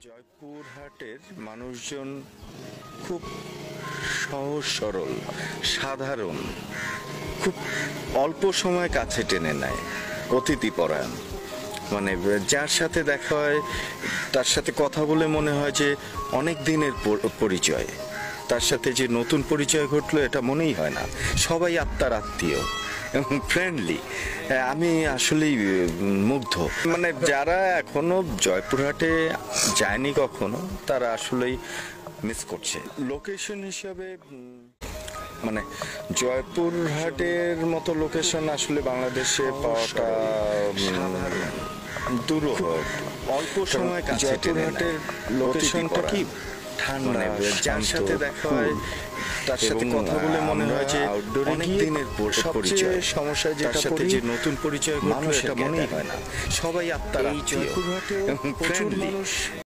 জয়পুরহাটের মানুষজন খুব সহজ সরল, সাধারণ, খুব অল্প সময় কাছে টেনে নেয়, অতিথিপরায়ণ। মানে যার সাথে দেখা হয় তার সাথে কথা বলে মনে হয় যে অনেক দিনের পরিচয়। তার সাথে যে নতুন পরিচয় ঘটলো এটা মনেই হয় না। সবাই আত্মার আত্মীয় এবং ফ্রেন্ডলি। আমি আসলেই মুগ্ধ। মানে যারা এখনো জয়পুরহাটে যায়নি কখনো তারা আসলেই মিস করছে। লোকেশন হিসাবে মানে জয়পুরহাটের মতো লোকেশন আসলে বাংলাদেশে পাওয়াটা দুরূহ। অল্প সময় কাছে জয়পুরহাটের লোকেশনটা কি ঠান্ডা, যার সাথে দেখা হয় তার সাথে কথা বলে মনে হয় যে অনেক দিনের পরিচয়। সমস্যা যেটা সাথে যে নতুন পরিচয় ঘটলো এটা মনেই হয় না। সবাই আত্মার আত্মীয় এবং ফ্রেন্ডলি।